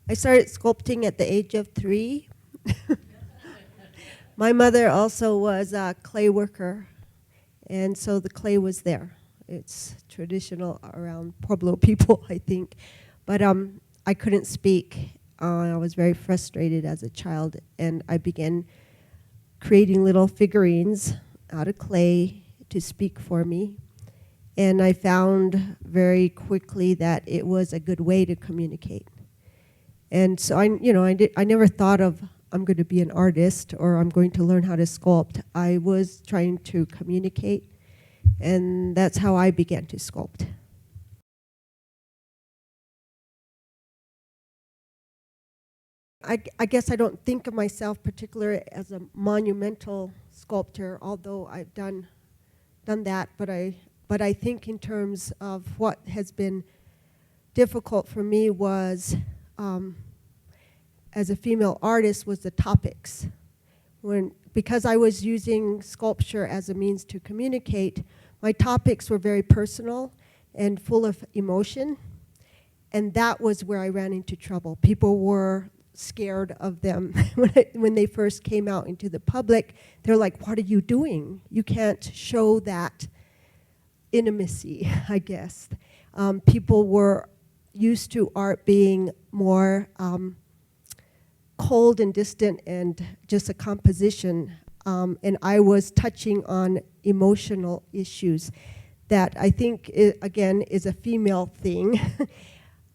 I started sculpting at the age of 3. My mother also was a clay worker, and so the clay was there. It's traditional around Pueblo people, I think. But I couldn't speak. I was very frustrated as a child, and I began creating little figurines out of clay to speak for me. And I found very quickly that it was a good way to communicate. And so I never thought of I'm going to be an artist or I'm going to learn how to sculpt. I was trying to communicate, and that's how I began to sculpt. I guess I don't think of myself particularly as a monumental sculptor, although I've done that. But I think in terms of what has been difficult for me was, as a female artist, was the topics. Because I was using sculpture as a means to communicate, my topics were very personal and full of emotion, and that was where I ran into trouble. People were scared of them when they first came out into the public. They're like, what are you doing? You can't show that intimacy, I guess. People were used to art being more cold and distant and just a composition, and I was touching on emotional issues that I think, again, is a female thing.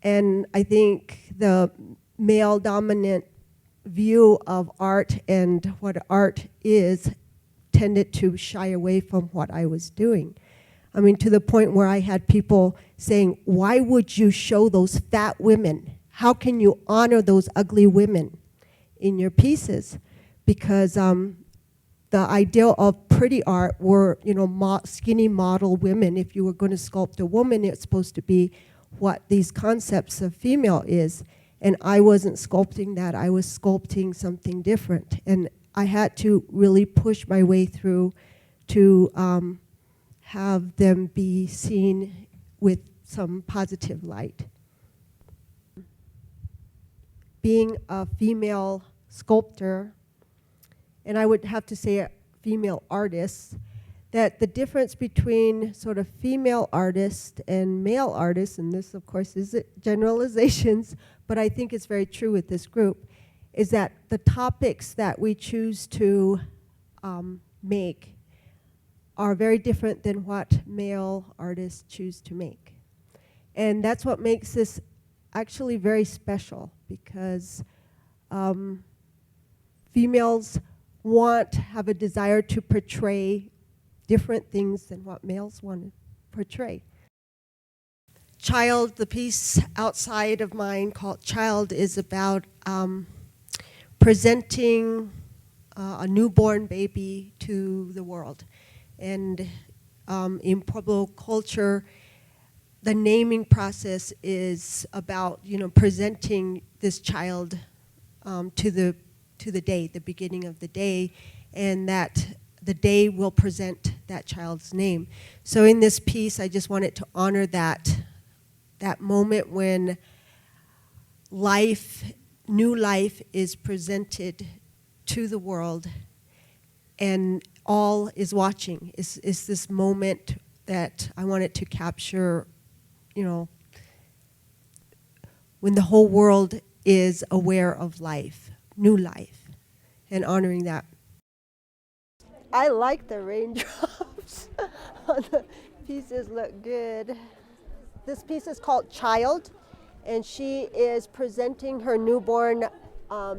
And I think the male-dominant view of art and what art is tended to shy away from what I was doing. I mean, to the point where I had people saying, why would you show those fat women? How can you honor those ugly women in your pieces? Because the ideal of pretty art were, skinny model women. If you were going to sculpt a woman, it's supposed to be what these concepts of female is. And I wasn't sculpting that. I was sculpting something different. And I had to really push my way through to have them be seen with some positive light. Being a female sculptor, and I would have to say a female artist, that the difference between sort of female artists and male artists, and this of course is generalizations, but I think it's very true with this group, is that the topics that we choose to make are very different than what male artists choose to make. And that's what makes this actually very special, because females have a desire to portray different things than what males want to portray. Child, the piece outside of mine called Child, is about presenting a newborn baby to the world. And in Pueblo culture, the naming process is about presenting this child to the day, the beginning of the day, and that the day will present that child's name. So in this piece, I just wanted to honor that moment when new life is presented to the world, and all is watching. Is this moment that I wanted to capture, when the whole world is aware of life, new life, and honoring that. I like the raindrops. The pieces look good. This piece is called Child, and she is presenting her newborn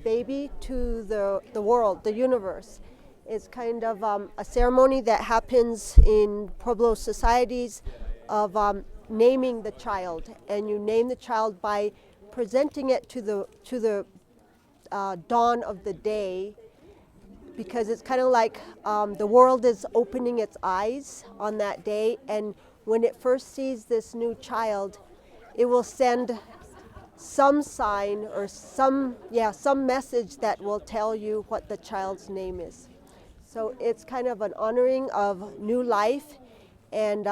baby to the world, the universe. It's kind of a ceremony that happens in Pueblo societies of naming the child, and you name the child by presenting it to the dawn of the day, because it's kind of like the world is opening its eyes on that day, and when it first sees this new child, it will send some sign or some message that will tell you what the child's name is. So it's kind of an honoring of new life and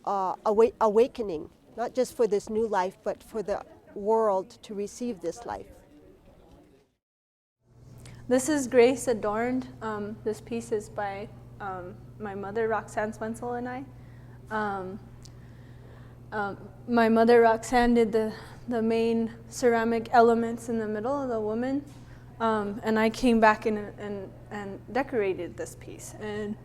awakening, not just for this new life, but for the world to receive this life. This is Grace Adorned. This piece is by my mother, Roxanne Swentzell, and I. My mother, Roxanne, did the main ceramic elements in the middle of the woman, and I came back in and decorated this piece. And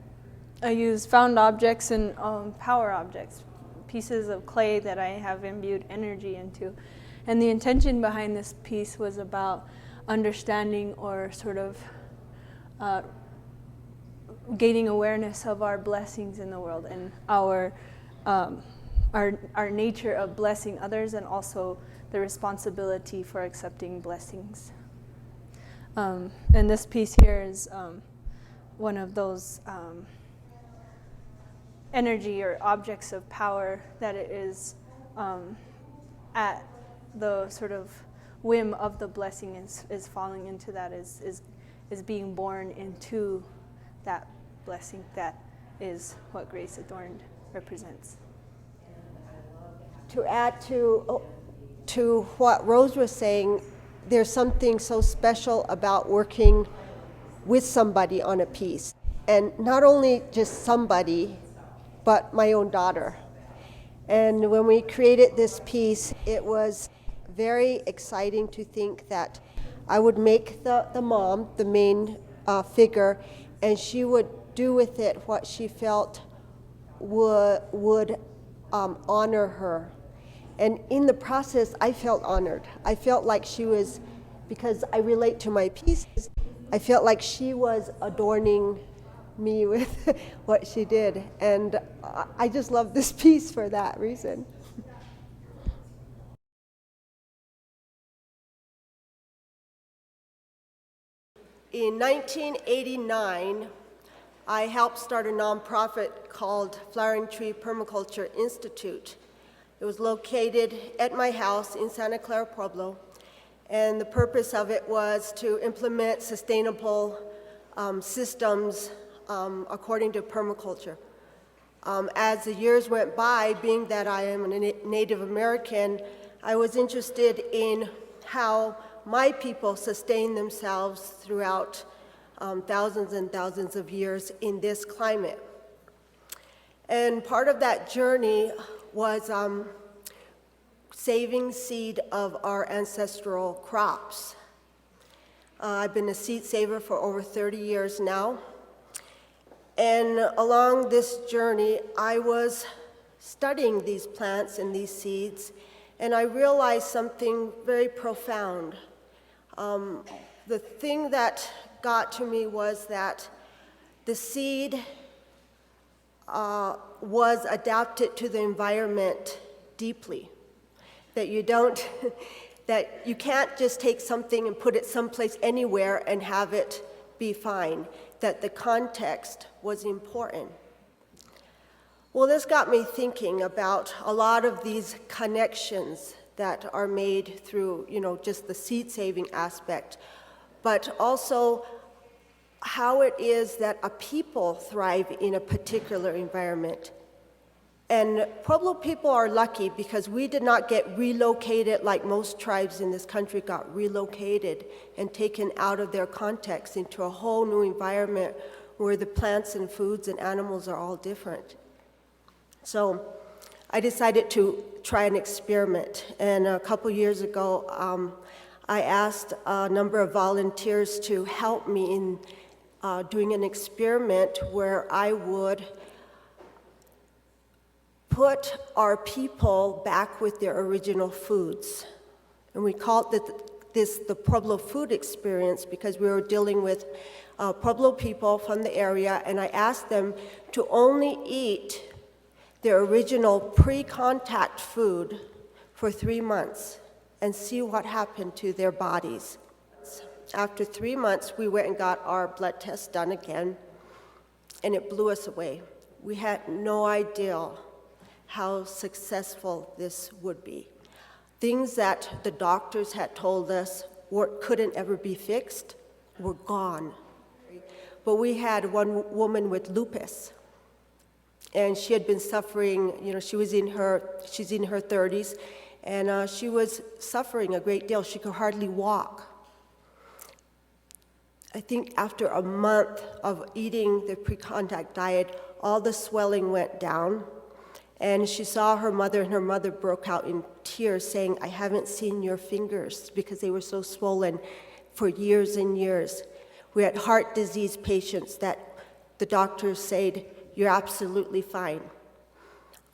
I used found objects and power objects, pieces of clay that I have imbued energy into. And the intention behind this piece was about understanding or sort of gaining awareness of our blessings in the world and our nature of blessing others, and also the responsibility for accepting blessings. And this piece here is one of those energy or objects of power that it is at the sort of whim of the blessing is falling into that, is being born into that blessing. That is what Grace Adorned represents. To add to what Rose was saying, there's something so special about working with somebody on a piece. And not only just somebody, but my own daughter. And when we created this piece, it was very exciting to think that I would make the mom, the main figure, and she would do with it what she felt would honor her. And in the process, I felt honored. I felt like she was, because I relate to my pieces, I felt like she was adorning me with what she did. And I just love this piece for that reason. In 1989, I helped start a nonprofit called Flowering Tree Permaculture Institute. It was located at my house in Santa Clara Pueblo, and the purpose of it was to implement sustainable systems according to permaculture. As the years went by, being that I am a Native American, I was interested in how my people sustain themselves throughout thousands and thousands of years in this climate. And part of that journey was saving seed of our ancestral crops. I've been a seed saver for over 30 years now. And along this journey, I was studying these plants and these seeds, and I realized something very profound. The thing that got to me was that the seed was adapted to the environment deeply. That you can't just take something and put it someplace anywhere and have it be fine. That the context was important. Well, this got me thinking about a lot of these connections that are made through, just the seed saving aspect, but also how it is that a people thrive in a particular environment. And Pueblo people are lucky because we did not get relocated like most tribes in this country got relocated and taken out of their context into a whole new environment where the plants and foods and animals are all different. So I decided to try an experiment. And a couple years ago, I asked a number of volunteers to help me in doing an experiment where I would put our people back with their original foods. And we called this the Pueblo food experience because we were dealing with Pueblo people from the area, and I asked them to only eat their original pre-contact food for 3 months and see what happened to their bodies. After 3 months, we went and got our blood test done again, and it blew us away. We had no idea how successful this would be. Things that the doctors had told us couldn't ever be fixed were gone. But we had one woman with lupus, and she had been suffering, she's in her 30s, and she was suffering a great deal. She could hardly walk. I think after a month of eating the pre-contact diet, all the swelling went down, and she saw her mother, and her mother broke out in tears saying, "I haven't seen your fingers," because they were so swollen for years and years. We had heart disease patients that the doctors said, "You're absolutely fine."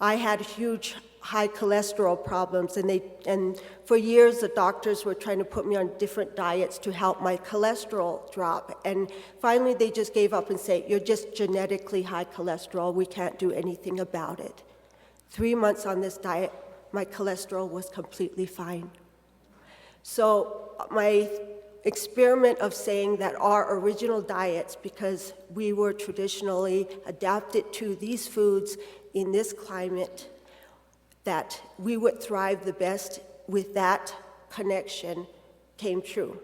I had huge high cholesterol problems, and for years the doctors were trying to put me on different diets to help my cholesterol drop, and finally they just gave up and said, "You're just genetically high cholesterol, we can't do anything about it." 3 months on this diet, my cholesterol was completely fine. So my experiment of saying that our original diets, because we were traditionally adapted to these foods in this climate, that we would thrive the best with that connection, came true.